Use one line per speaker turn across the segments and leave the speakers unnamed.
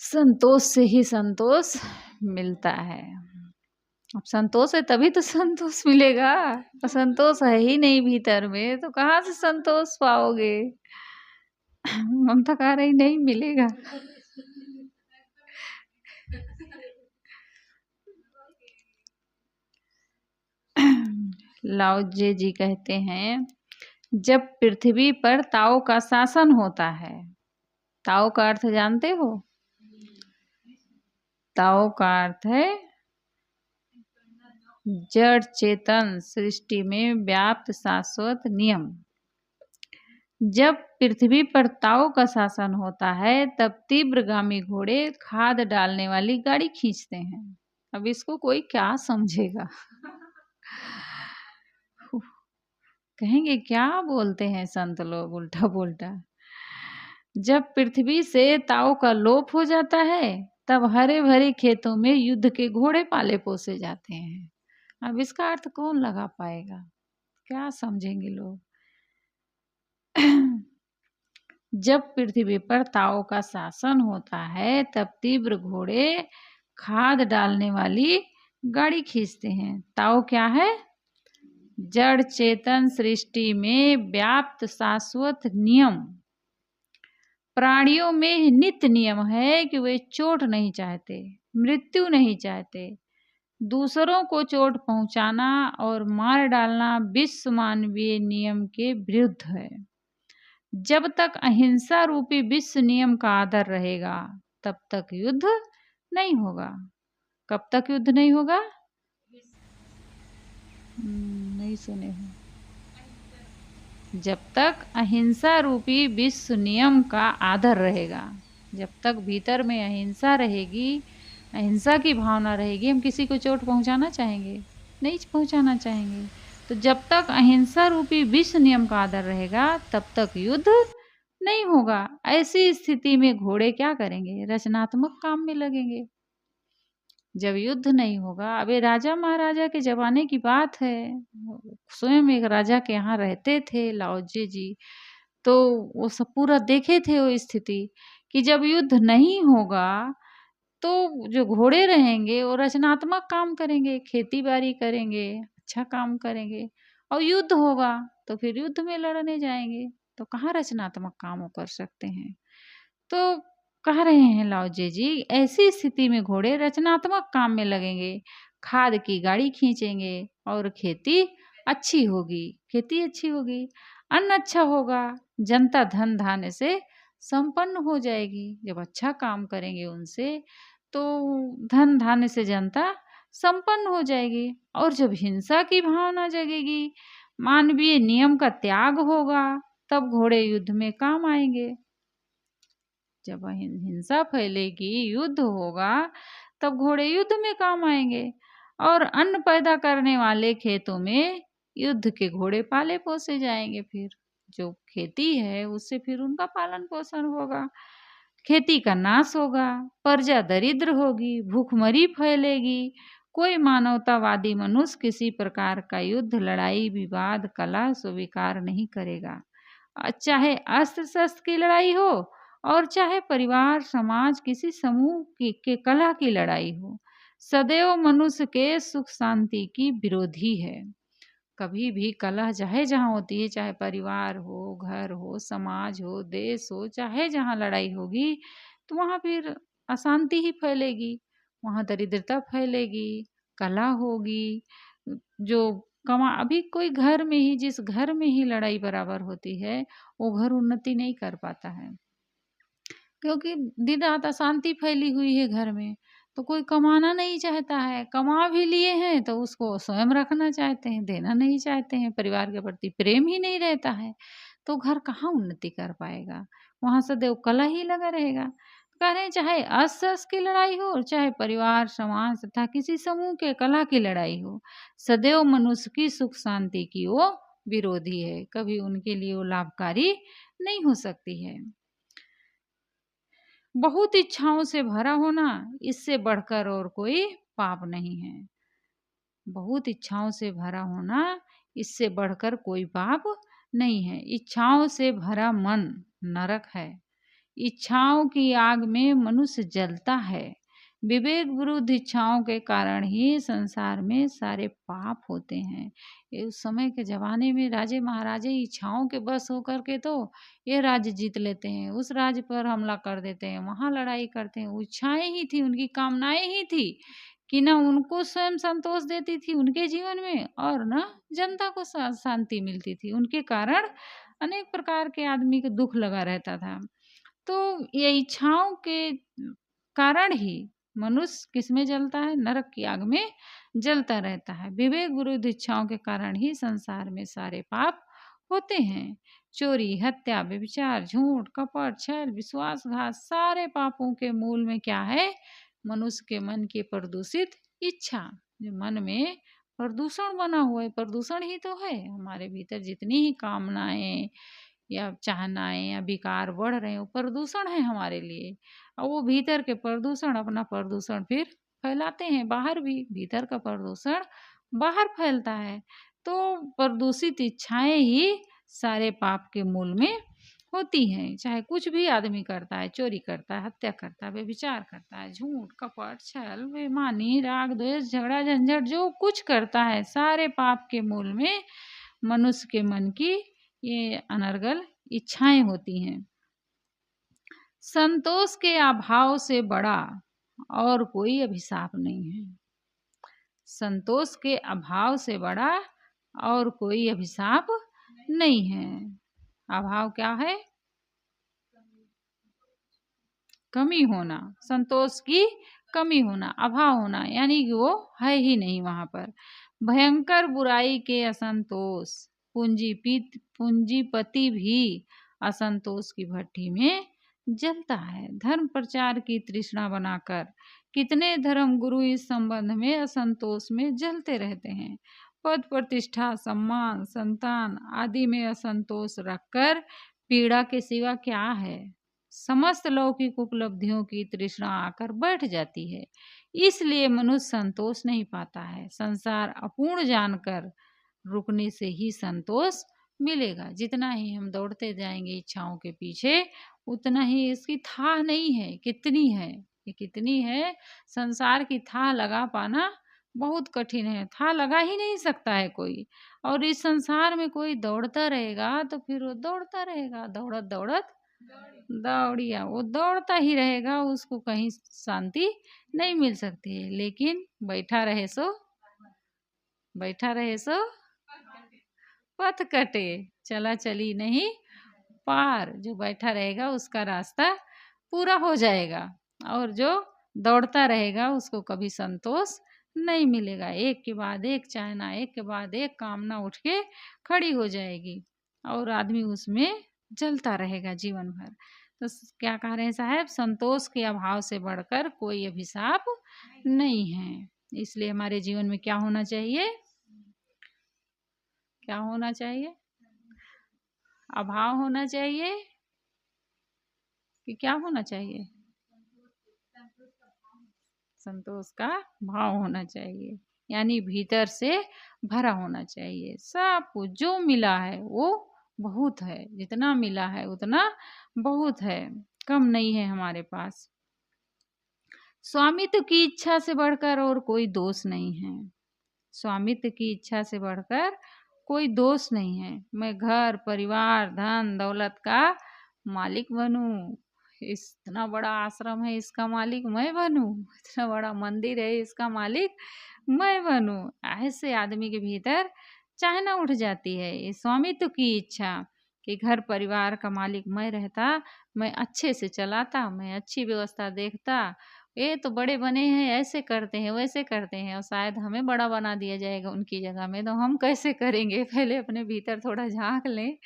संतोष से ही संतोष मिलता है। अब संतोष है तभी तो संतोष मिलेगा। और संतोष है ही नहीं भीतर में तो कहाँ से संतोष पाओगे। ममता कह रही नहीं मिलेगा। लाओ जे जी कहते हैं, जब पृथ्वी पर ताओ का शासन होता है। ताओ का अर्थ जानते हो? ताओ का अर्थ है जड़ चेतन सृष्टि में व्याप्त शाश्वत नियम। जब पृथ्वी पर ताओ का शासन होता है तब तीव्रगामी घोड़े खाद डालने वाली गाड़ी खींचते हैं। अब इसको कोई क्या समझेगा। कहेंगे क्या बोलते हैं संत लोग उल्टा पुल्टा। जब पृथ्वी से ताओ का लोप हो जाता है तब हरे भरे खेतों में युद्ध के घोड़े पाले पोसे जाते हैं। अब इसका अर्थ कौन लगा पाएगा, क्या समझेंगे लोग। जब पृथ्वी पर ताओ का शासन होता है तब तीव्र घोड़े खाद डालने वाली गाड़ी खींचते हैं। ताओ क्या है? जड़ चेतन सृष्टि में व्याप्त शाश्वत नियम। प्राणियों में नित्य नियम है कि वे चोट नहीं चाहते, मृत्यु नहीं चाहते। दूसरों को चोट पहुंचाना और मार डालना विश्व मानवीय नियम के विरुद्ध है। जब तक अहिंसा रूपी विश्व नियम का आदर रहेगा तब तक युद्ध नहीं होगा। कब तक युद्ध नहीं होगा? नहीं सुने हो। जब तक अहिंसा रूपी विश्व नियम का आदर रहेगा, जब तक भीतर में अहिंसा रहेगी, अहिंसा की भावना रहेगी, हम किसी को चोट पहुंचाना चाहेंगे? नहीं पहुंचाना चाहेंगे। तो जब तक अहिंसा रूपी विश्व नियम का आदर रहेगा तब तक युद्ध नहीं होगा। ऐसी स्थिति में घोड़े क्या करेंगे? रचनात्मक काम में लगेंगे। जब युद्ध नहीं होगा, अबे राजा महाराजा के जमाने की बात है, स्वयं एक राजा के यहाँ रहते थे लाओजे जी, तो वो सब पूरा देखे थे वो स्थिति कि जब युद्ध नहीं होगा तो जो घोड़े रहेंगे वो रचनात्मक काम करेंगे, खेती बाड़ी करेंगे, अच्छा काम करेंगे। और युद्ध होगा तो फिर युद्ध में लड़ने जाएंगे, तो कहाँ रचनात्मक काम वो कर सकते हैं। तो कह रहे हैं लाओजे जी, ऐसी स्थिति में घोड़े रचनात्मक काम में लगेंगे, खाद की गाड़ी खींचेंगे और खेती अच्छी होगी। खेती अच्छी होगी, अन्न अच्छा होगा, जनता धन धान्य से संपन्न हो जाएगी। जब अच्छा काम करेंगे उनसे तो धन धान्य से जनता संपन्न हो जाएगी। और जब हिंसा की भावना जगेगी, मानवीय नियम का त्याग होगा, तब घोड़े युद्ध में काम आएंगे। जब हिंसा फैलेगी, युद्ध होगा, तब घोड़े युद्ध में काम आएंगे। और अन्न पैदा करने वाले खेतों में युद्ध के घोड़े पाले पोसे जाएंगे। फिर जो खेती है उससे फिर उनका पालन पोषण होगा। खेती का नाश होगा, प्रजा दरिद्र होगी, भूखमरी फैलेगी। कोई मानवतावादी मनुष्य किसी प्रकार का युद्ध, लड़ाई, विवाद, कलह स्वीकार नहीं करेगा। चाहे अस्त्र शस्त्र की लड़ाई हो और चाहे परिवार समाज किसी समूह के कलह की लड़ाई हो, सदैव मनुष्य के सुख शांति की विरोधी है। कभी भी कलह चाहे जहाँ होती है, चाहे परिवार हो, घर हो, समाज हो, देश हो, चाहे जहाँ लड़ाई होगी तो वहाँ फिर अशांति ही फैलेगी, वहाँ दरिद्रता फैलेगी, कलह होगी। जो अभी कोई घर में ही, जिस घर में ही लड़ाई बराबर होती है वो घर उन्नति नहीं कर पाता है, क्योंकि दिन रात अशांति फैली हुई है घर में। तो कोई कमाना नहीं चाहता है, कमा भी लिए हैं तो उसको स्वयं रखना चाहते हैं, देना नहीं चाहते हैं, परिवार के प्रति प्रेम ही नहीं रहता है, तो घर कहाँ उन्नति कर पाएगा, वहाँ सदैव कलह ही लगा रहेगा। कह रहे हैं चाहे अस्त्र की लड़ाई हो और चाहे परिवार समाज तथा किसी समूह के कलह की लड़ाई हो, सदैव मनुष्य की सुख शांति की वो विरोधी है, कभी उनके लिए वो लाभकारी नहीं हो सकती है। बहुत इच्छाओं से भरा होना, इससे बढ़कर और कोई पाप नहीं है। बहुत इच्छाओं से भरा होना, इससे बढ़कर कोई पाप नहीं है। इच्छाओं से भरा मन नरक है, इच्छाओं की आग में मनुष्य जलता है। विवेक विरुद्ध इच्छाओं के कारण ही संसार में सारे पाप होते हैं। ये उस समय के ज़माने में राजे महाराजे इच्छाओं के बस होकर के तो ये राज्य जीत लेते हैं, उस राज्य पर हमला कर देते हैं, वहाँ लड़ाई करते हैं। इच्छाएं ही थी, उनकी कामनाएं ही थी कि ना उनको स्वयं संतोष देती थी उनके जीवन में, और ना जनता को शांति मिलती थी। उनके कारण अनेक प्रकार के आदमी को दुख लगा रहता था। तो ये इच्छाओं के कारण ही मनुष्य किसमें जलता है? नरक की आग में जलता रहता है। विवेक विरुद्ध इच्छाओं के कारण ही संसार में सारे पाप होते हैं। चोरी, हत्या, व्यभिचार, झूठ, कपट, छल, विश्वासघात, सारे पापों के मूल में क्या है? मनुष्य के मन की प्रदूषित इच्छा। जो मन में प्रदूषण बना हुआ है, प्रदूषण ही तो है। हमारे भीतर जितनी ही कामनाएं या चाहनाएं या विकार बढ़ रहे हैं, वो प्रदूषण है हमारे लिए। और वो भीतर के प्रदूषण अपना प्रदूषण फिर फैलाते हैं बाहर भी। भीतर का प्रदूषण बाहर फैलता है। तो प्रदूषित इच्छाएं ही सारे पाप के मूल में होती हैं। चाहे कुछ भी आदमी करता है, चोरी करता है, हत्या करता है, व्यभिचार करता है, झूठ, कपट, छल, बेईमानी, राग, द्वेष, झगड़ा, झंझट, जो कुछ करता है, सारे पाप के मूल में मनुष्य के मन की ये अनर्गल इच्छाएं होती हैं। संतोष के अभाव से बड़ा और कोई अभिशाप नहीं है। संतोष के अभाव से बड़ा और कोई अभिशाप नहीं है। अभाव क्या है? कमी होना, संतोष की कमी होना, अभाव होना, यानी कि वो है ही नहीं वहां पर। भयंकर बुराई के असंतोष, पूंजीपति भी असंतोष की भट्टी में जलता है। धर्म प्रचार की तृष्णा बनाकर कितने धर्म गुरु इस संबंध में असंतोष में जलते रहते हैं। पद प्रतिष्ठा, सम्मान, संतान आदि में असंतोष रखकर पीड़ा के सिवा क्या है? समस्त लौकिक उपलब्धियों की तृष्णा आकर बैठ जाती है। इसलिए मनुष्य संतोष नहीं पाता है। संसार अपूर्ण जानकर रुकने से ही संतोष मिलेगा। जितना ही हम दौड़ते जाएंगे इच्छाओं के पीछे, उतना ही इसकी थाह नहीं है कितनी है, ये कितनी है। संसार की थाह लगा पाना बहुत कठिन है, थाह लगा ही नहीं सकता है कोई। और इस संसार में कोई दौड़ता रहेगा तो फिर वो दौड़ता रहेगा, दौड़त दौड़त दौड़िया, वो दौड़ता ही रहेगा, उसको कहीं शांति नहीं मिल सकती है। लेकिन बैठा रहे सो पथ कटे, चला चली नहीं पार। जो बैठा रहेगा उसका रास्ता पूरा हो जाएगा, और जो दौड़ता रहेगा उसको कभी संतोष नहीं मिलेगा। एक के बाद एक चाहना, एक के बाद एक कामना उठ के खड़ी हो जाएगी, और आदमी उसमें जलता रहेगा जीवन भर। तो क्या कह रहे हैं साहब? संतोष के अभाव से बढ़कर कोई अभिशाप नहीं है। इसलिए हमारे जीवन में क्या होना चाहिए? क्या होना चाहिए? अभाव होना चाहिए कि क्या होना चाहिए? संतोष का भाव होना चाहिए, यानी भीतर से भरा होना चाहिए। सब कुछ जो मिला है वो बहुत है, जितना मिला है उतना बहुत है, कम नहीं है हमारे पास। स्वामित्व की इच्छा से बढ़कर और कोई दोष नहीं है। स्वामित्व की इच्छा से बढ़कर कोई दोष नहीं है। मैं घर, परिवार, धन दौलत का मालिक बनूं, इतना बड़ा आश्रम है इसका मालिक मैं बनूं, इतना बड़ा मंदिर है इसका मालिक मैं बनूं, ऐसे आदमी के भीतर चाहना उठ जाती है। ये स्वामित्व की इच्छा कि घर परिवार का मालिक मैं रहता, मैं अच्छे से चलाता, मैं अच्छी व्यवस्था देखता। ये तो बड़े बने हैं, ऐसे करते हैं, वैसे करते हैं, और शायद हमें बड़ा बना दिया जाएगा उनकी जगह में, तो हम कैसे करेंगे? पहले अपने भीतर थोड़ा झांक लें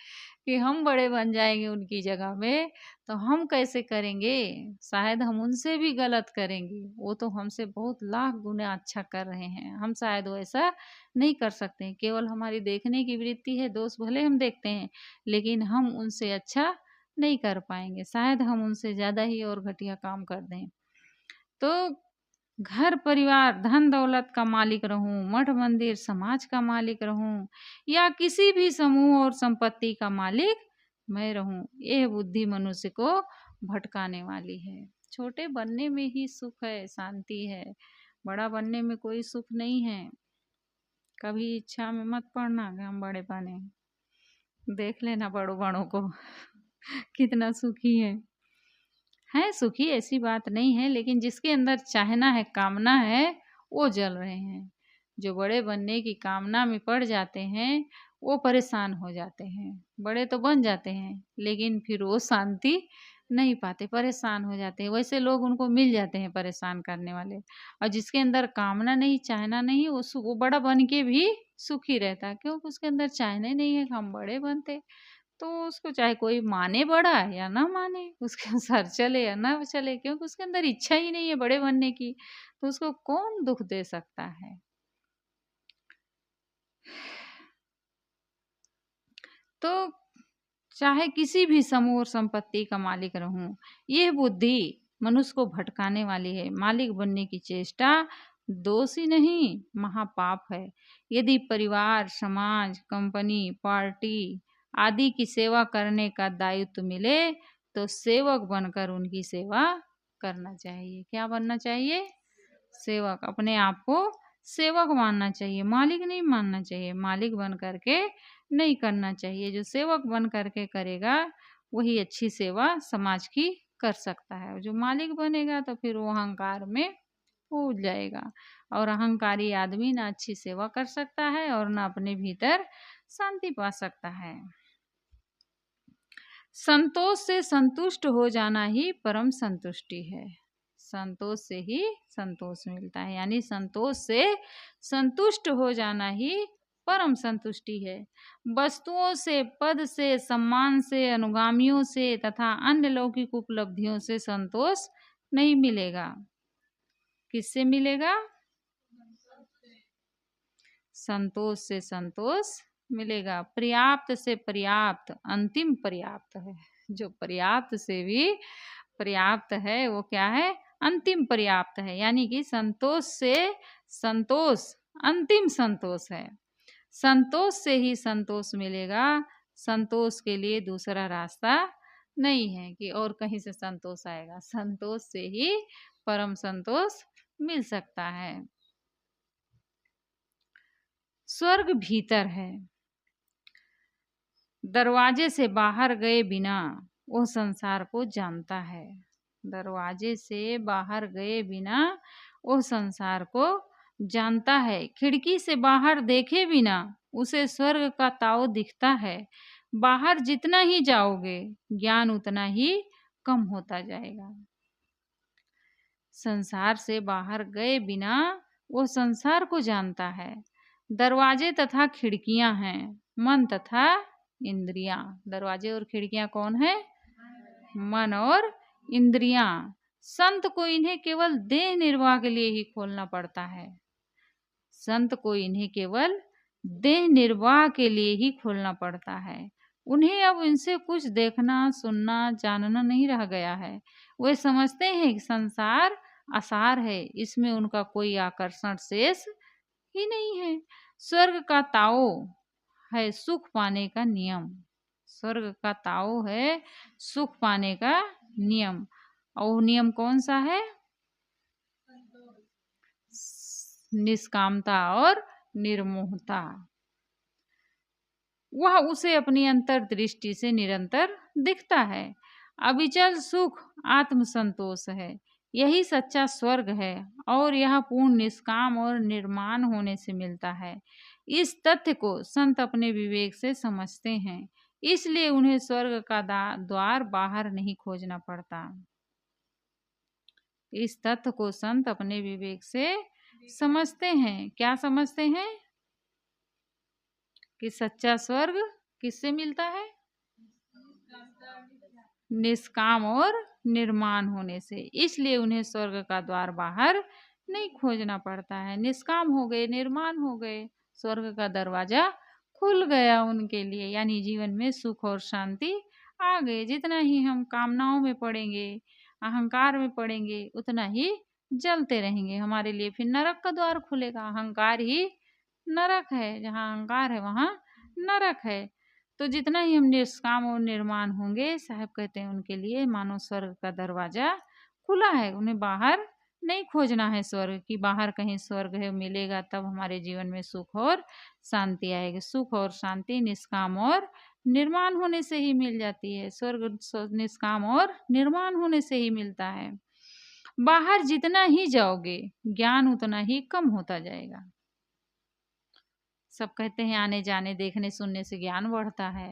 कि हम बड़े बन जाएंगे उनकी जगह में तो हम कैसे करेंगे? शायद हम उनसे भी गलत करेंगे, वो तो हमसे बहुत लाख गुना अच्छा कर रहे हैं, हम शायद वैसा नहीं कर सकते हैं। केवल हमारी देखने की वृत्ति है, दोष भले हम देखते हैं, लेकिन हम उनसे अच्छा नहीं कर पाएंगे। शायद हम उनसे ज़्यादा ही और घटिया काम कर दें। तो घर परिवार धन दौलत का मालिक रहूं, मठ मंदिर समाज का मालिक रहूं, या किसी भी समूह और संपत्ति का मालिक मैं रहूं, यह बुद्धि मनुष्य को भटकाने वाली है। छोटे बनने में ही सुख है, शांति है, बड़ा बनने में कोई सुख नहीं है। कभी इच्छा में मत पड़ना कि हम बड़े बने। देख लेना बड़ों को कितना सुखी है सुखी, ऐसी बात नहीं है, लेकिन जिसके अंदर चाहना है, कामना है, वो जल रहे हैं। जो बड़े बनने की कामना में पड़ जाते हैं वो परेशान हो जाते हैं। बड़े तो बन जाते हैं लेकिन फिर वो शांति नहीं पाते, परेशान हो जाते हैं। वैसे लोग उनको मिल जाते हैं परेशान करने वाले। और जिसके अंदर कामना नहीं, चाहना नहीं, वो बड़ा बन के भी सुखी रहता है, क्योंकि उसके अंदर चाहना ही नहीं है कि हम बड़े बनते। तो उसको चाहे कोई माने बड़ा या ना माने, उसके अनुसार चले या ना चले, क्योंकि उसके अंदर इच्छा ही नहीं है बड़े बनने की, तो उसको कौन दुख दे सकता है। तो चाहे किसी भी समूह और संपत्ति का मालिक रहूं, यह बुद्धि मनुष्य को भटकाने वाली है। मालिक बनने की चेष्टा दोष ही नहीं, महापाप है। यदि परिवार, समाज, कंपनी, पार्टी आदि की सेवा करने का दायित्व मिले तो सेवक बनकर उनकी सेवा करना चाहिए। क्या बनना चाहिए? सेवक। अपने आप को सेवक मानना चाहिए, मालिक नहीं मानना चाहिए। मालिक बन करके नहीं करना चाहिए। जो सेवक बन करके करेगा वही अच्छी सेवा समाज की कर सकता है। जो मालिक बनेगा तो फिर वो अहंकार में कूद जाएगा, और अहंकारी आदमी ना अच्छी सेवा कर सकता है और ना अपने भीतर शांति पा सकता है। संतोष से संतुष्ट हो जाना ही परम संतुष्टि है। संतोष से ही संतोष मिलता है, यानी संतोष से संतुष्ट हो जाना ही परम संतुष्टि है। वस्तुओं से, पद से, सम्मान से, अनुगामियों से तथा अन्य लौकिक उपलब्धियों से संतोष नहीं मिलेगा। किससे मिलेगा? संतोष से संतोष मिलेगा। पर्याप्त से पर्याप्त अंतिम पर्याप्त है। जो पर्याप्त से भी पर्याप्त है वो क्या है? अंतिम पर्याप्त है। यानी कि संतोष से संतोष अंतिम संतोष है। संतोष से ही संतोष मिलेगा। संतोष के लिए दूसरा रास्ता नहीं है कि और कहीं से संतोष आएगा। संतोष से ही परम संतोष मिल सकता है। स्वर्ग भीतर है। दरवाजे से बाहर गए बिना वो संसार को जानता है। दरवाजे से बाहर गए बिना वो संसार को जानता है। खिड़की से बाहर देखे बिना उसे स्वर्ग का ताव दिखता है। बाहर जितना ही जाओगे ज्ञान उतना ही कम होता जाएगा। संसार से बाहर गए बिना वो संसार को जानता है। दरवाजे तथा खिड़कियां हैं मन तथा इंद्रियां। दरवाजे और खिड़कियां कौन है? मन और इंद्रियां। संत को इन्हें केवल देह निर्वाह के लिए ही खोलना पड़ता है। संत को इन्हें केवल देह निर्वाह के लिए ही खोलना पड़ता है। उन्हें अब इनसे कुछ देखना, सुनना, जानना नहीं रह गया है। वे समझते हैं कि संसार आसार है, इसमें उनका कोई आकर्षण शेष ही नहीं है। स्वर्ग का ताओ है सुख पाने का नियम। स्वर्ग का ताओ है सुख पाने का नियम। और नियम कौन सा है? निष्कामता और निर्मोहता। वह उसे अपनी अंतर्दृष्टि से निरंतर दिखता है। अविचल सुख आत्म संतोष है। यही सच्चा स्वर्ग है और यह पूर्ण निष्काम और निर्माण होने से मिलता है। इस तथ्य को संत अपने विवेक से समझते हैं, इसलिए उन्हें स्वर्ग का द्वार बाहर नहीं खोजना पड़ता। इस तथ्य को संत अपने विवेक से समझते हैं। क्या समझते हैं? कि सच्चा स्वर्ग किससे मिलता है? निष्काम और निर्माण होने से। इसलिए उन्हें स्वर्ग का द्वार बाहर नहीं खोजना पड़ता है। निष्काम हो गए, निर्माण हो गए, स्वर्ग का दरवाजा खुल गया उनके लिए। यानी जीवन में सुख और शांति आ गए। जितना ही हम कामनाओं में पड़ेंगे, अहंकार में पड़ेंगे, उतना ही जलते रहेंगे। हमारे लिए फिर नरक का द्वार खुलेगा। अहंकार ही नरक है। जहाँ अहंकार है वहाँ नरक है। तो जितना ही हम निष्काम और निर्माण होंगे, साहब कहते हैं उनके लिए मानो स्वर्ग का दरवाजा खुला है। उन्हें बाहर नहीं खोजना है स्वर्ग की, बाहर कहीं स्वर्ग है मिलेगा तब हमारे जीवन में सुख और शांति आएगी। सुख और शांति निष्काम और निर्माण होने से ही मिल जाती है। स्वर्ग निष्काम और निर्माण होने से ही मिलता है। बाहर जितना ही जाओगे ज्ञान उतना ही कम होता जाएगा। सब कहते हैं आने जाने देखने सुनने से ज्ञान बढ़ता है,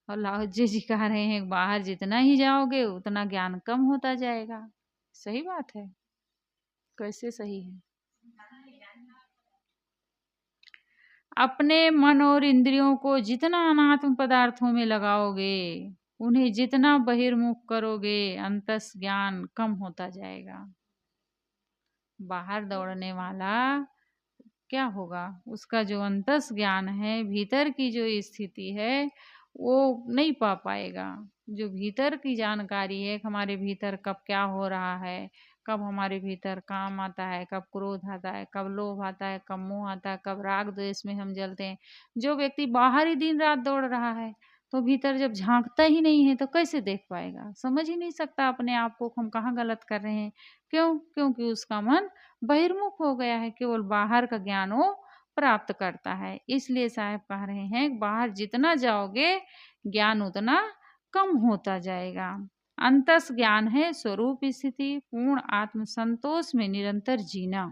और लाहौर जी कह रहे हैं बाहर जितना ही जाओगे उतना ज्ञान कम होता जाएगा। सही बात है। कैसे सही है? अपने मन और इंद्रियों को जितना अनात्म पदार्थों में लगाओगे, उन्हें जितना बहिर्मुख करोगे, अंतस ज्ञान कम होता जाएगा। बाहर दौड़ने वाला क्या होगा? उसका जो अंतस ज्ञान है, भीतर की जो स्थिति है, वो नहीं पा पाएगा। जो भीतर की जानकारी है, हमारे भीतर कब क्या हो रहा है, कब हमारे भीतर काम आता है, कब क्रोध आता है, कब लोभ आता है, कब मोह आता है, कब राग द्वेष में हम जलते हैं। जो व्यक्ति बाहर ही दिन रात दौड़ रहा है, तो भीतर जब झांकता ही नहीं है तो कैसे देख पाएगा? समझ ही नहीं सकता अपने आप को हम कहाँ गलत कर रहे हैं। क्यों? क्योंकि उसका मन बहिर्मुख हो गया है, केवल बाहर का ज्ञान वो प्राप्त करता है। इसलिए साहब कह रहे हैं बाहर जितना जाओगे ज्ञान उतना कम होता जाएगा। अंतस ज्ञान है स्वरूप स्थिति, पूर्ण आत्म संतोष में निरंतर जीना।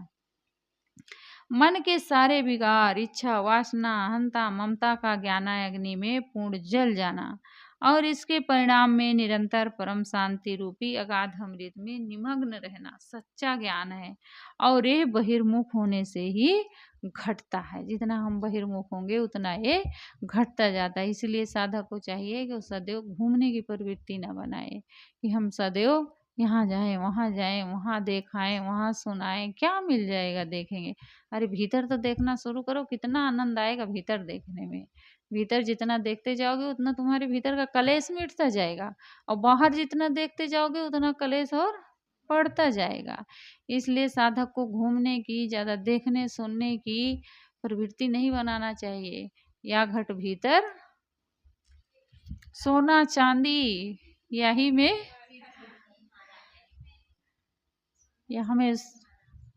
मन के सारे विकार, इच्छा, वासना, अहंता, ममता का ज्ञानाग्नि में पूर्ण जल जाना और इसके परिणाम में निरंतर परम शांति रूपी अगाध अमृत में निमग्न रहना सच्चा ज्ञान है। और ये बहिर्मुख होने से ही घटता है। जितना हम बहिर्मुख होंगे उतना ये घटता जाता है। इसलिए साधक को चाहिए कि वो सदैव घूमने की प्रवृत्ति न बनाए, कि हम सदैव यहाँ जाएं, वहाँ देखाएं, वहाँ सुनाएं, क्या मिल जाएगा देखेंगे। अरे भीतर तो देखना शुरू करो, कितना आनंद आएगा भीतर देखने में। भीतर जितना देखते जाओगे उतना तुम्हारे भीतर का कलेश मिटता जाएगा, और बाहर जितना देखते जाओगे उतना कलेश और बढ़ता जाएगा। इसलिए साधक को घूमने की, ज़्यादा देखने सुनने की प्रवृत्ति नहीं बनाना चाहिए। या घट भीतर सोना चांदी यही में, यहाँ में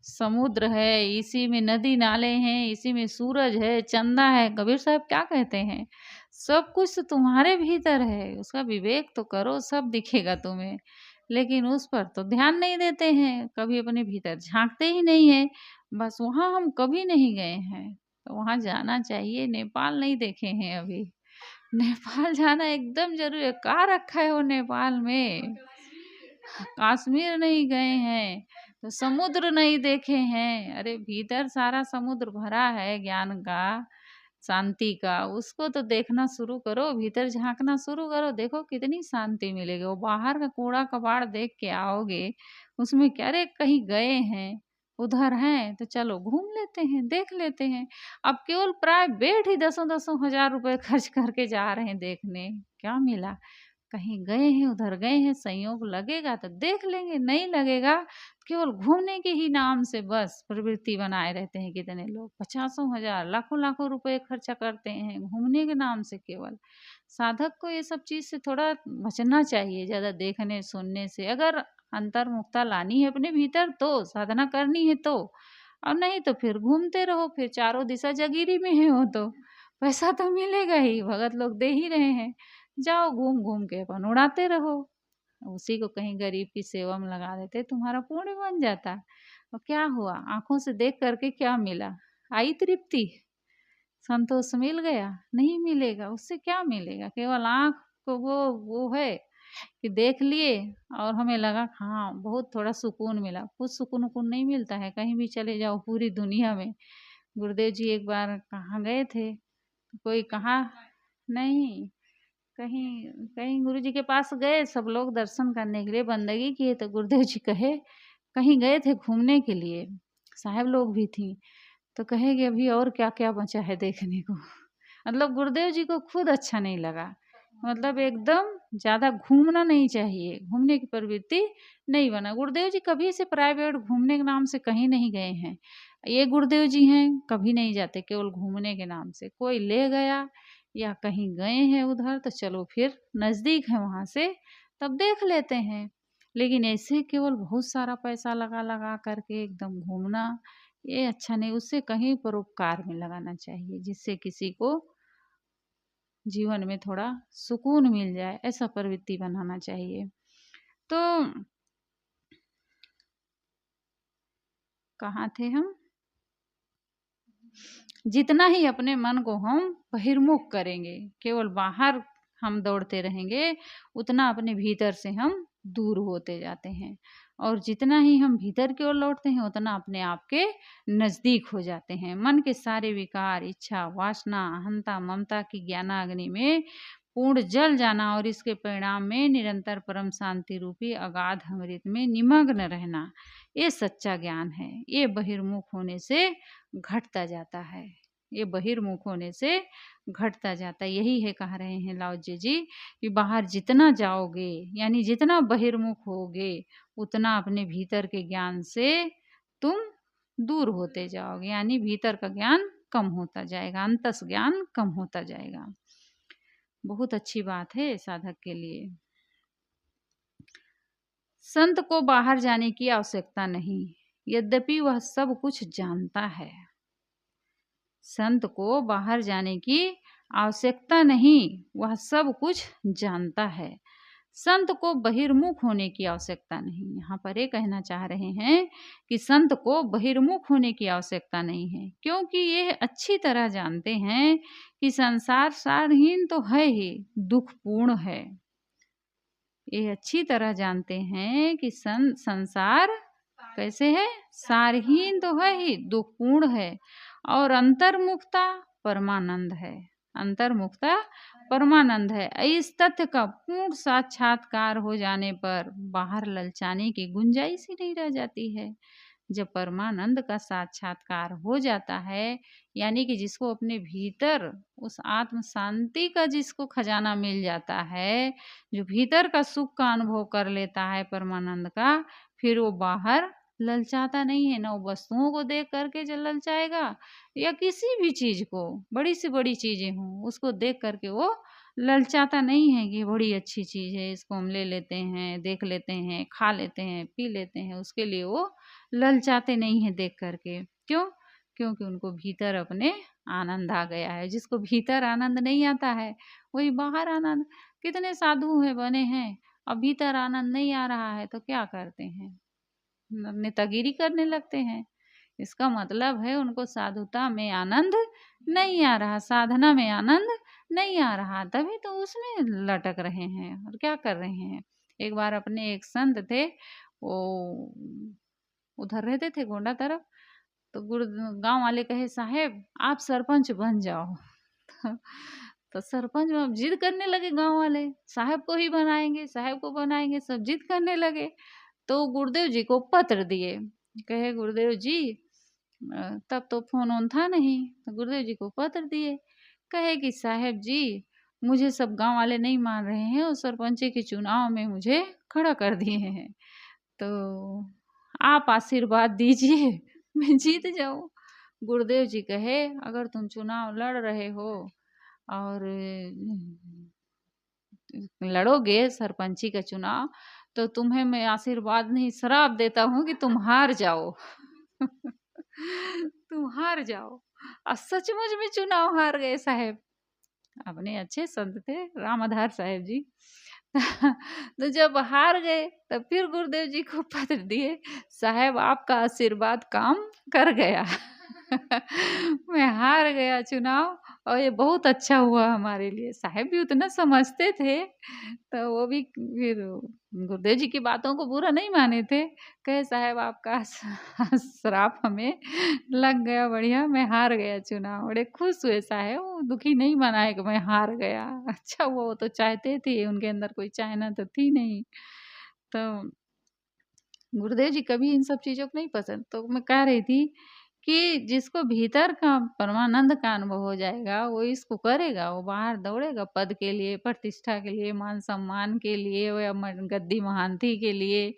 समुद्र है, इसी में नदी नाले हैं, इसी में सूरज है, चंदा है। कबीर साहब क्या कहते हैं? सब कुछ तो तुम्हारे भीतर है, उसका विवेक तो करो, सब दिखेगा तुम्हें। लेकिन उस पर तो ध्यान नहीं देते हैं, कभी अपने भीतर झांकते ही नहीं है। बस वहाँ हम कभी नहीं गए हैं, तो वहाँ जाना चाहिए। नेपाल नहीं देखे हैं अभी, नेपाल जाना एकदम जरूरी है। कहाँ रखा है वो नेपाल में? कश्मीर नहीं गए हैं, तो समुद्र नहीं देखे हैं। अरे भीतर सारा समुद्र भरा है ज्ञान का, शांति का, उसको तो देखना शुरू करो, भीतर झांकना शुरू करो, देखो कितनी शांति मिलेगी। वो बाहर का कूड़ा कबाड़ देख के आओगे, उसमें क्या, अरे कहीं गए हैं, उधर हैं तो चलो घूम लेते हैं, देख लेते हैं। अब केवल प्राइवेट ही 10-10 हजार रुपए खर्च करके जा रहे हैं देखने, क्या मिला? कहीं गए हैं, उधर गए हैं, संयोग लगेगा तो देख लेंगे, नहीं लगेगा केवल घूमने के ही नाम से बस प्रवृत्ति बनाए रहते हैं। कितने लोग 50,000 लाखों रुपए खर्चा करते हैं घूमने के नाम से। केवल साधक को ये सब चीज से थोड़ा बचना चाहिए, ज्यादा देखने सुनने से। अगर अंतर्मुखता लानी है अपने भीतर तो, साधना करनी है तो, और नहीं तो फिर घूमते रहो। फिर चारों दिशा जगीरी में है वो तो पैसा तो मिलेगा ही, भगत लोग दे ही रहे हैं। जाओ घूम घूम के अपन उड़ाते रहो, उसी को कहीं गरीब की सेवा में लगा देते, तुम्हारा पुण्य बन जाता। और क्या हुआ? आंखों से देख करके क्या मिला? आई तृप्ति, संतोष मिल गया? नहीं मिलेगा। उससे क्या मिलेगा? केवल आंख को वो है कि देख लिए और हमें लगा हाँ बहुत थोड़ा सुकून मिला। कुछ सुकून उकून नहीं मिलता है। कहीं भी चले जाओ पूरी दुनिया में। गुरुदेव जी एक बार कहाँ गए थे, कोई कहा नहीं, कहीं कहीं गुरु जी के पास गए, सब लोग दर्शन करने के लिए बंदगी किए, तो गुरुदेव जी कहे कहीं गए थे घूमने के लिए, साहब लोग भी थी, तो कहेगी अभी और क्या क्या बचा है देखने को। मतलब गुरुदेव जी को खुद अच्छा नहीं लगा। मतलब एकदम ज़्यादा घूमना नहीं चाहिए, घूमने की प्रवृत्ति नहीं बना। गुरुदेव जी कभी से प्राइवेट घूमने के नाम से कहीं नहीं गए हैं। ये गुरुदेव जी हैं कभी नहीं जाते, केवल घूमने के नाम से। कोई ले गया या कहीं गए हैं उधर तो चलो फिर नज़दीक है वहाँ से तब देख लेते हैं। लेकिन ऐसे केवल बहुत सारा पैसा लगा लगा करके एकदम घूमना ये अच्छा नहीं, उससे कहीं परोपकार में लगाना चाहिए जिससे किसी को जीवन में थोड़ा सुकून मिल जाए, ऐसा प्रवृत्ति बनाना चाहिए। तो कहाँ थे हम? जितना ही अपने मन को हम बहिर्मुख करेंगे, केवल बाहर हम दौड़ते रहेंगे, उतना अपने भीतर से हम दूर होते जाते हैं और जितना ही हम भीतर की ओर लौटते हैं उतना अपने आप के नज़दीक हो जाते हैं। मन के सारे विकार, इच्छा, वासना, अहंता, ममता की ज्ञानाग्नि में पूर्ण जल जाना और इसके परिणाम में निरंतर परम शांति रूपी अगाध अमृत में निमग्न रहना, ये सच्चा ज्ञान है। ये बहिर्मुख होने से घटता जाता है, ये बहिर्मुख होने से घटता जाता है। यही है कह रहे हैं लाओजी जी कि बाहर जितना जाओगे यानी जितना बहिर्मुख होगे उतना अपने भीतर के ज्ञान से तुम दूर होते जाओगे, यानी भीतर का ज्ञान कम होता जाएगा, अंतस ज्ञान कम होता जाएगा। बहुत अच्छी बात है साधक के लिए। संत को बाहर जाने की आवश्यकता नहीं, यद्यपि वह सब कुछ जानता है। संत को बाहर जाने की आवश्यकता नहीं, वह सब कुछ जानता है। संत को बहिर्मुख होने की आवश्यकता नहीं। यहाँ पर ये कहना चाह रहे हैं कि संत को बहिर्मुख होने की आवश्यकता नहीं है, क्योंकि ये अच्छी तरह जानते हैं कि संसार सारहीन तो है ही, दुखपूर्ण है। ये अच्छी तरह जानते हैं कि संसार कैसे है, सारहीन तो है ही, दुखपूर्ण है और अंतर्मुखता परमानंद है। अंतर्मुखता परमानंद है। इस तथ्य का पूर्ण साक्षात्कार हो जाने पर बाहर ललचाने की गुंजाइश ही नहीं रह जाती है। जब परमानंद का साक्षात्कार हो जाता है, यानी कि जिसको अपने भीतर उस आत्म शांति का जिसको खजाना मिल जाता है, जो भीतर का सुख का अनुभव कर लेता है परमानंद का, फिर वो बाहर ललचाता नहीं है। ना वो वस्तुओं को देख करके जो ललचाएगा या किसी भी चीज को, बड़ी से बड़ी चीजें हों उसको देख करके वो ललचाता नहीं है कि बड़ी अच्छी चीज है, इसको हम ले लेते हैं, देख लेते हैं, खा लेते हैं, पी लेते हैं, उसके लिए वो ललचाते नहीं है देख करके। क्यों? क्योंकि उनको भीतर अपने आनंद आ गया है। जिसको भीतर आनंद नहीं आता है वही बाहर आनंद। कितने साधु है बने हैं, अब भीतर आनंद नहीं आ रहा है तो क्या करते हैं, नेतागिरी करने लगते हैं। इसका मतलब है उनको साधुता में आनंद नहीं आ रहा, साधना में आनंद नहीं आ रहा, तभी तो उसमें लटक रहे हैं और क्या कर रहे हैं। एक बार अपने एक संत थे, वो उधर रहते थे गोंडा तरफ, तो गांव वाले कहे साहेब आप सरपंच बन जाओ। तो सरपंच में जिद करने लगे गांव वाले, साहब को ही बनाएंगे, साहब को बनाएंगे, सब जिद करने लगे। तो गुरुदेव जी को पत्र दिए, कहे गुरुदेव जी, तब तो फोन ऑन था नहीं, तो गुरुदेव जी को पत्र दिए, कहे कि साहब जी मुझे सब गांव वाले नहीं मान रहे हैं और सरपंच के चुनाव में मुझे खड़ा कर दिए हैं, तो आप आशीर्वाद दीजिए मैं जीत जाऊं। गुरुदेव जी कहे अगर तुम चुनाव लड़ रहे हो और लड़ोगे सरपंची का चुनाव, तो तुम्हें मैं आशीर्वाद नहीं श्राप देता हूँ कि तुम हार जाओ। तुम हार जाओ। और सचमुच में चुनाव हार गए साहेब। अपने अच्छे संत थे राम आधार साहेब जी। तो जब हार गए तब फिर गुरुदेव जी को पत्र दिए, साहेब आपका आशीर्वाद काम कर गया। मैं हार गया चुनाव और ये बहुत अच्छा हुआ हमारे लिए। साहेब भी उतना समझते थे, तो वो भी फिर गुरुदेव जी की बातों को बुरा नहीं माने थे, कहे साहेब आपका श्राप हमें लग गया, बढ़िया मैं हार गया चुनाव। बड़े खुश हुए साहेब, वो दुखी नहीं मनाए कि मैं हार गया। अच्छा वो तो चाहते थे, उनके अंदर कोई चाहना तो थी नहीं। तो गुरुदेव जी कभी इन सब चीज़ों को नहीं पसंद। तो मैं कह रही थी कि जिसको भीतर का परमानंद का अनुभव हो जाएगा वो इसको करेगा, वो बाहर दौड़ेगा पद के लिए, प्रतिष्ठा के लिए, मान सम्मान के लिए, या गद्दी महांती के लिए,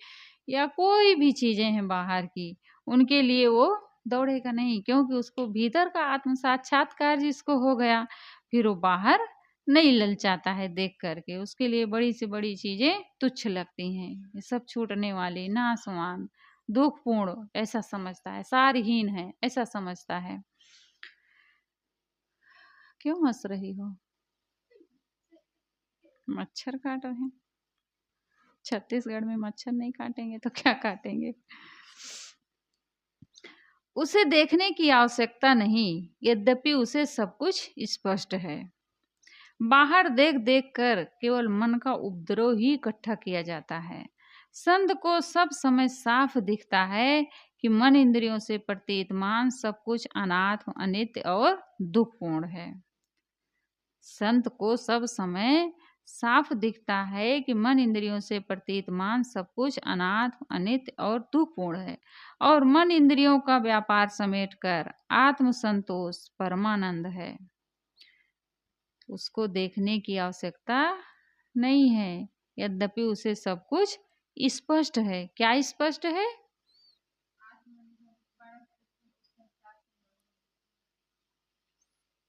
या कोई भी चीज़ें हैं बाहर की, उनके लिए वो दौड़ेगा नहीं, क्योंकि उसको भीतर का आत्म साक्षात्कार जिसको हो गया, फिर वो बाहर नहीं ललचाता है देख करके। उसके लिए बड़ी से बड़ी चीजें तुच्छ लगती हैं, ये सब छूटने वाली, नाशवान, दुखपूर्ण ऐसा समझता है, सारहीन है ऐसा समझता है। क्यों हंस रही हो? मच्छर काट रहे हैं? छत्तीसगढ़ में मच्छर नहीं काटेंगे तो क्या काटेंगे? उसे देखने की आवश्यकता नहीं, यद्यपि उसे सब कुछ स्पष्ट है। बाहर देख देख कर केवल मन का उपद्रव ही इकट्ठा किया जाता है। संत को सब समय साफ दिखता है कि मन इंद्रियों से प्रतीयमान सब कुछ अनाथ, अनित्य और दुखपूर्ण है। संत को सब समय साफ दिखता है कि मन इंद्रियों से प्रतीयमान सब कुछ अनाथ, अनित्य और दुखपूर्ण है, और मन इंद्रियों का व्यापार समेटकर आत्म संतोष परमानंद है। उसको देखने की आवश्यकता नहीं है, यद्यपि उसे सब कुछ स्पष्ट है। क्या स्पष्ट है?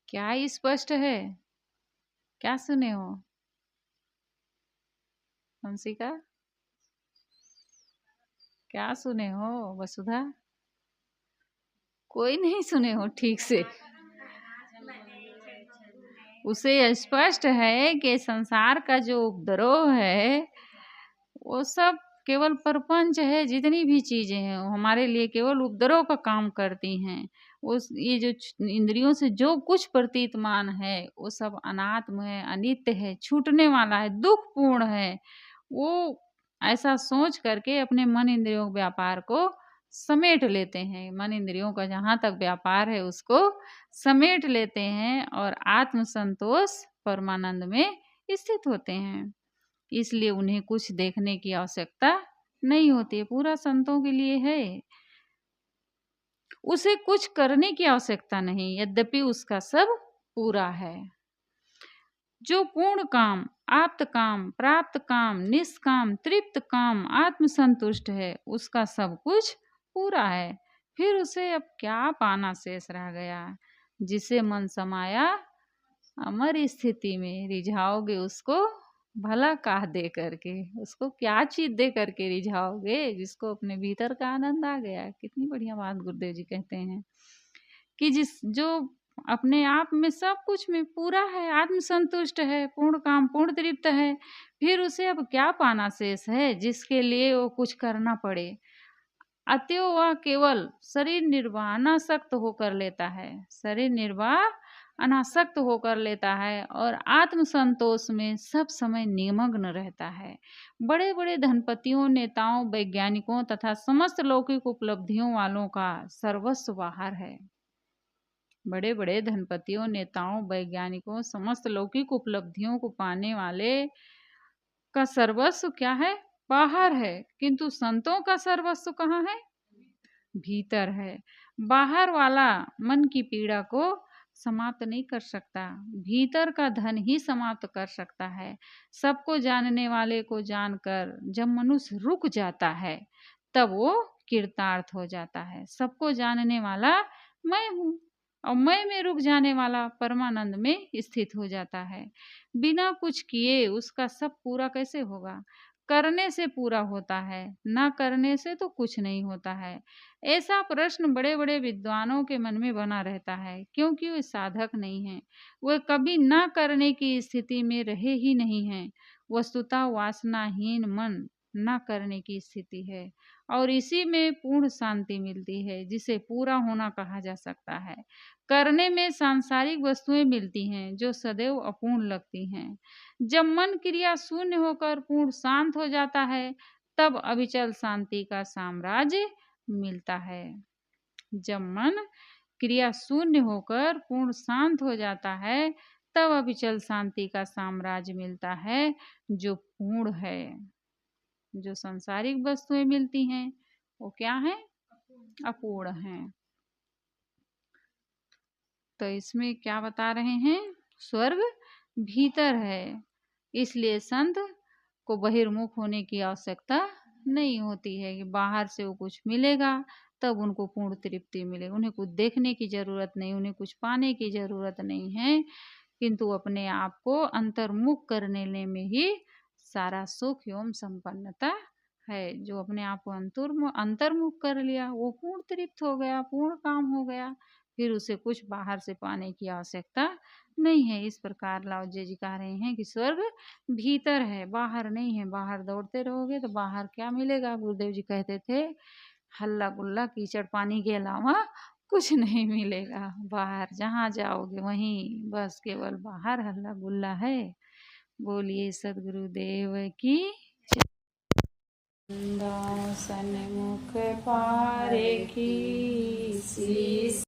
क्या स्पष्ट है? क्या सुने हो हंसिका? क्या सुने हो वसुधा? कोई नहीं सुने हो ठीक से। उसे स्पष्ट है कि संसार का जो उपद्रव है वो सब केवल प्रपंच है। जितनी भी चीजें हैं वो हमारे लिए केवल उपद्रव का काम करती हैं। उस ये जो इंद्रियों से जो कुछ प्रतीतमान है वो सब अनात्म है, अनित्य है, छूटने वाला है, दुखपूर्ण है। वो ऐसा सोच करके अपने मन इंद्रियों के व्यापार को समेट लेते हैं। मन इंद्रियों का जहाँ तक व्यापार है उसको समेट लेते हैं और आत्म संतोष परमानंद में स्थित होते हैं। इसलिए उन्हें कुछ देखने की आवश्यकता नहीं होती है। पूरा संतों के लिए है। उसे कुछ करने की आवश्यकता नहीं, यद्यपि उसका सब पूरा है। जो पूर्ण काम, आप्त काम, प्राप्त काम, निष्काम, तृप्त काम, आत्मसंतुष्ट है, उसका सब कुछ पूरा है। फिर उसे अब क्या पाना शेष रह गया? जिसे मन समाया अमर स्थिति में रिझाओगे उसको भला काह दे करके। उसको क्या चीज दे करके रिझाओगे? जिसको अपने भीतर का आनंद आ गया। कितनी बढ़िया बात गुरुदेव जी कहते हैं कि जो अपने आप में सब कुछ में पूरा है, आत्मसंतुष्ट है, पूर्ण काम, पूर्ण तृप्त है, फिर उसे अब क्या पाना शेष है जिसके लिए वो कुछ करना पड़े? अतएव वह केवल शरीर निर्वाह अनासक्त होकर लेता है, शरीर निर्वाह अनासक्त होकर लेता है और आत्म संतोष में सब समय निमग्न रहता है। बड़े बड़े धनपतियों, नेताओं, वैज्ञानिकों तथा समस्त लौकिक उपलब्धियों वालों का सर्वस्व बाहर है। बड़े बड़े धनपतियों, नेताओं, वैज्ञानिकों, समस्त लौकिक उपलब्धियों को पाने वाले का सर्वस्व क्या है? बाहर है। किंतु संतों का सर्वस्व कहाँ है? भीतर है। बाहर वाला मन की पीड़ा को समाप्त नहीं कर सकता, भीतर का धन ही समाप्त कर सकता है। सबको जानने वाले को जानकर जब मनुष्य रुक जाता है तब वो कृतार्थ हो जाता है। सबको जानने वाला मैं हूँ और मैं में रुक जाने वाला परमानंद में स्थित हो जाता है। बिना कुछ किए उसका सब पूरा कैसे होगा? करने से पूरा होता है, ना करने से तो कुछ नहीं होता है। ऐसा प्रश्न बड़े बड़े विद्वानों के मन में बना रहता है, क्योंकि वे साधक नहीं हैं। वे कभी ना करने की स्थिति में रहे ही नहीं हैं। वस्तुतः वासनाहीन मन ना करने की स्थिति है और इसी में पूर्ण शांति मिलती है, जिसे पूरा होना कहा जा सकता है। करने में सांसारिक वस्तुएं मिलती हैं जो सदैव अपूर्ण लगती हैं। जब मन क्रिया शून्य होकर पूर्ण शांत हो जाता है तब अविचल शांति का साम्राज्य मिलता है। जब मन क्रिया शून्य होकर पूर्ण शांत हो जाता है तब अविचल शांति का साम्राज्य मिलता है, जो पूर्ण है। जो सांसारिक वस्तुएं मिलती हैं वो क्या है? अपूर्ण हैं। तो इसमें क्या बता रहे हैं? स्वर्ग भीतर है, इसलिए संत को बहिर्मुख होने की आवश्यकता नहीं होती है कि बाहर से वो कुछ मिलेगा तब उनको पूर्ण तृप्ति मिले। उन्हें कुछ देखने की जरूरत नहीं, उन्हें कुछ पाने की जरूरत नहीं है किंतु अपने आप को अंतर्मुख करने में ही सारा सुख एवं संपन्नता है। जो अपने आप को अंतर्मुख कर लिया वो पूर्ण तृप्त हो गया, पूर्ण काम हो गया, फिर उसे कुछ बाहर से पाने की आवश्यकता नहीं है। इस प्रकार लाओजे जी कह रहे हैं कि स्वर्ग भीतर है, बाहर नहीं है। बाहर दौड़ते रहोगे तो बाहर क्या मिलेगा? गुरुदेव जी कहते थे हल्ला गुल्ला कीचड़ पानी के अलावा कुछ नहीं मिलेगा। बाहर जहाँ जाओगे वहीं बस केवल बाहर हल्ला गुल्ला है। बोलिए सदगुरुदेव की। सन्मुख पारे की शीश